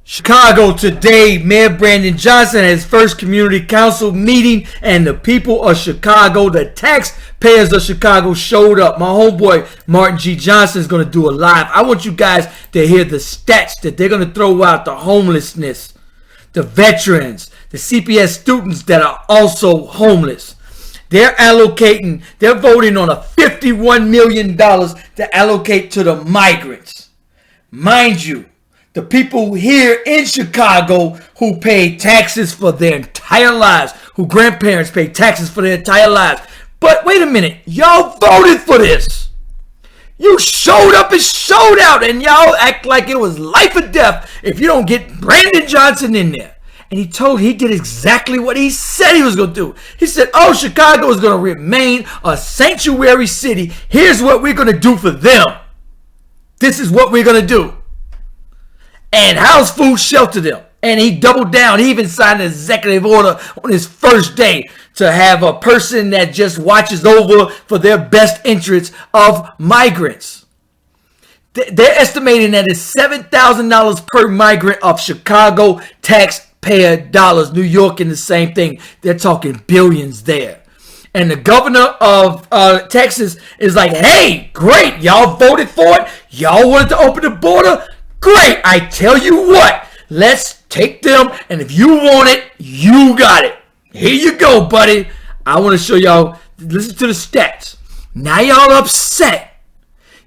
Chicago today, Mayor Brandon Johnson had his first community council meeting, and the people of Chicago, the taxpayers of Chicago, showed up. My homeboy Martin G. Johnson is going to do a live. I want you guys to hear the stats that they're going to throw out: the homelessness, the veterans, the CPS students that are also homeless. They're voting on a $51 million to allocate to the migrants. Mind you, the people here in Chicago who pay taxes for their entire lives, who grandparents pay taxes for their entire lives. But wait a minute, y'all voted for this. You showed up and showed out, and y'all act like it was life or death if you don't get Brandon Johnson in there. And he did exactly what he said he was going to do. He said, oh, Chicago is going to remain a sanctuary city. Here's what we're going to do for them. This is what we're going to do. And house, food, shelter them. And he doubled down. He even signed an executive order on his first day to have a person that just watches over for their best interests of migrants. They're estimating that it's $7,000 per migrant of Chicago taxpayer dollars. New York in the same thing. They're talking billions there. And the governor of Texas is like, hey, great. Y'all voted for it. Y'all wanted to open the border. Great, I tell you what, let's take them, and if you want it, you got it. Here you go, buddy. I want to show y'all, listen to the stats. Now y'all upset.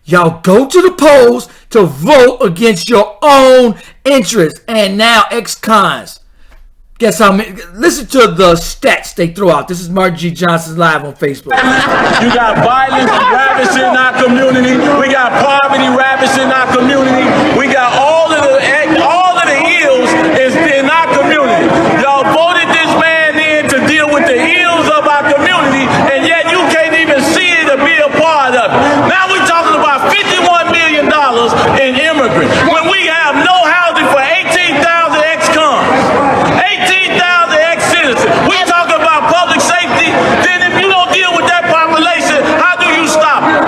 Y'all go to the polls to vote against your own interests, and now ex-cons. Guess how many? Listen to the stats they throw out. This is Martin G. Johnson live on Facebook. You got violence ravishing our community. We got poverty ravishing our community. We got all of the ills is in our community. Y'all voted this man in to deal with the ills of our community, and yet you can't even see it or be a part of it. Now we're talking about $51 million in immigrants when we have no housing for 18,000 ex-cons. 18,000 ex-citizens. We talk about public safety. Then if you don't deal with that population, how do you stop it?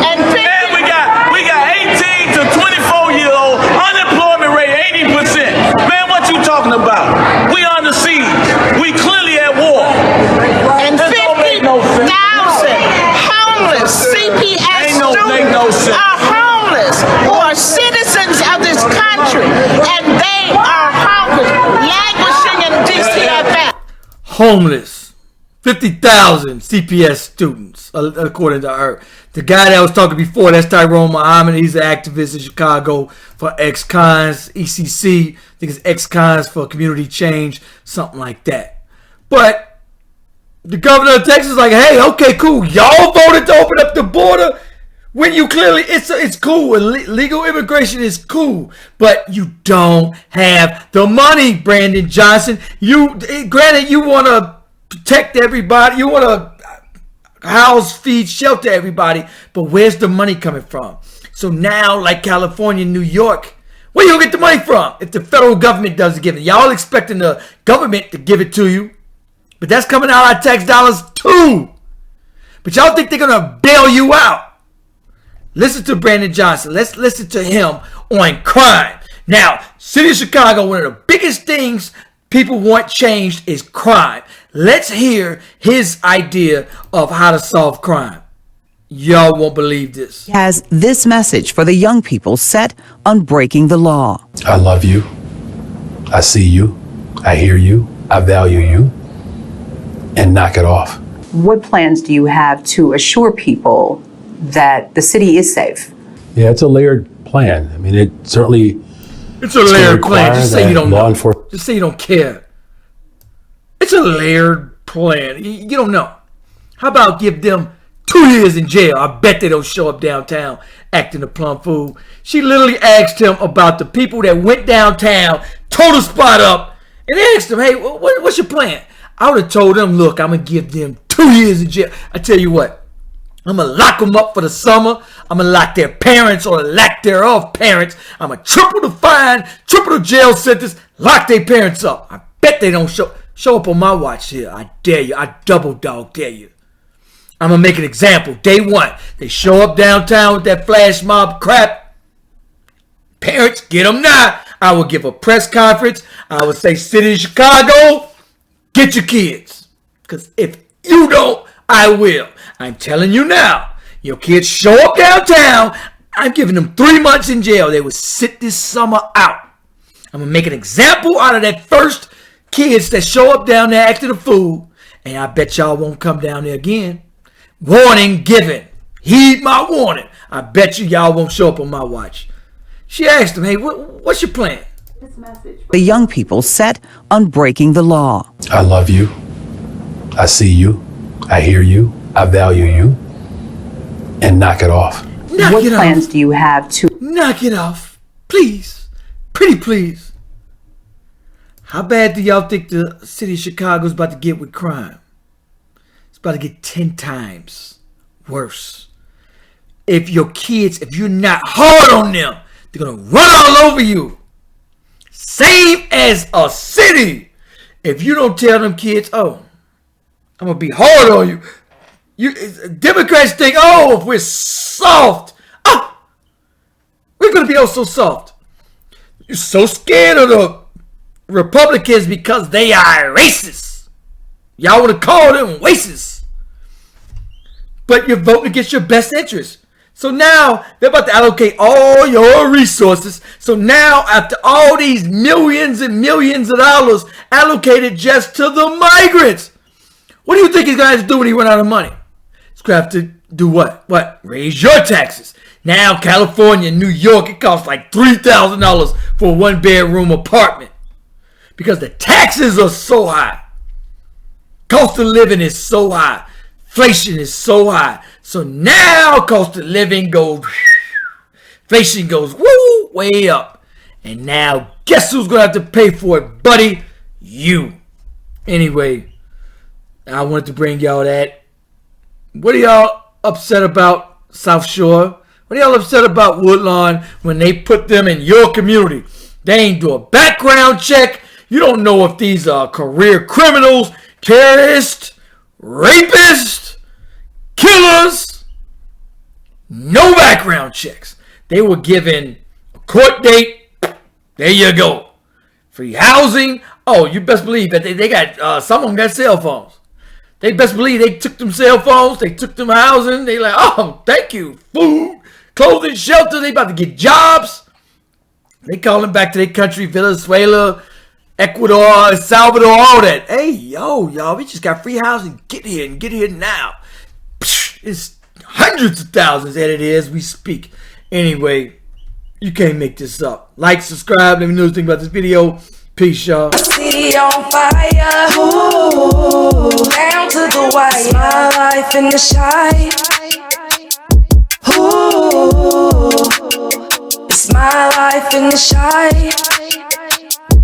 And we got 18 to 24-year-old unemployment rate 80%. Man, what you talking about? We on the siege. We clearly at war. And 50,000 homeless CPS students are homeless who are citizens of this country, and they are homeless, languishing in DCFS. Homeless. 50,000 CPS students, according to her. The guy that was talking before, that's Tyrone Muhammad. He's an activist in Chicago for ex-cons, ECC. I think it's ex-cons for community change, something like that. But the governor of Texas is like, hey, okay, cool. Y'all voted to open up the border when you clearly, it's cool. Legal immigration is cool. But you don't have the money, Brandon Johnson. Granted, you want to protect everybody. You want to house, feed, shelter everybody. But where's the money coming from? So now, like California, New York, where you gonna get the money from if the federal government doesn't give it? Y'all expecting the government to give it to you. But that's coming out of our tax dollars too. But y'all think they're going to bail you out. Listen to Brandon Johnson. Let's listen to him on crime. Now, City of Chicago, one of the biggest things people want changed is crime. Let's hear his idea of how to solve crime. Y'all won't believe this. He has this message for the young people set on breaking the law. I love you. I see you. I hear you. I value you. And knock it off. What plans do you have to assure people that the city is safe? Yeah, it's a layered plan. I mean, it's a layered plan. Just say you don't know. Just say you don't care. It's a layered plan. You don't know. How about give them 2 years in jail? I bet they don't show up downtown acting a plum fool. She literally asked him about the people that went downtown, tore the spot up, and asked him, hey, what's your plan? I would have told them, look, I'm going to give them 2 years in jail. I tell you what, I'm going to lock them up for the summer. I'm going to lock their parents or the lack thereof parents. I'm going to triple the fine, triple the jail sentence, lock their parents up. I bet they don't show up on my watch here. I dare you. I double dog dare you. I'm going to make an example. Day one, they show up downtown with that flash mob crap. Parents, get them now. I would give a press conference. I would say, City of Chicago, get your kids. Because if you don't, I will. I'm telling you now. Your kids show up downtown. I'm giving them 3 months in jail. They will sit this summer out. I'm going to make an example out of that first kids that show up down there acting a fool. And I bet y'all won't come down there again. Warning given. Heed my warning. I bet y'all won't show up on my watch. She asked him, hey, what's your plan? The young people set on breaking the law. I love you. I see you. I hear you. I value you. And knock it off. What plans do you have to knock it off? Please. Pretty please. How bad do y'all think the city of Chicago is about to get with crime? It's about to get 10 times worse. If your kids, if you're not hard on them, they're going to run all over you. Same as a city. If you don't tell them kids, oh, I'm going to be hard on you. Democrats think, oh, if we're soft, we're going to be oh so soft. You're so scared of the Republicans because they are racist. Y'all want to call them racist. But you're voting against your best interest. So now they're about to allocate all your resources. So now after all these millions and millions of dollars allocated just to the migrants, what do you think he's going to have to do when he run out of money? He's going to have to do what? What? Raise your taxes. Now California, New York, it costs like $3,000 for a 1-bedroom apartment. Because the taxes are so high. Cost of living is so high. Inflation is so high. So now cost of living goes, inflation goes woo, way up. And now guess who's going to have to pay for it, buddy? You. Anyway, I wanted to bring y'all that. What are y'all upset about South Shore? What are y'all upset about Woodlawn when they put them in your community? They ain't do a background check. You don't know if these are career criminals, terrorists, rapists, killers. No background checks. They were given a court date. There you go. Free housing. Oh, you best believe that they got, some of them got cell phones. They best believe they took them cell phones. They took them housing. They like, oh, thank you. Food, clothing, shelter. They about to get jobs. They calling back to their country, Venezuela, Ecuador, El Salvador, all that. Hey, y'all, we just got free housing. Get here and get here now. It's hundreds of thousands that it is we speak. Anyway, you can't make this up. Like, subscribe, let me know what you think about this video. Peace, y'all. See on fire, ooh, down to the wire. My life in the shine, ooh, it's my life in the shine.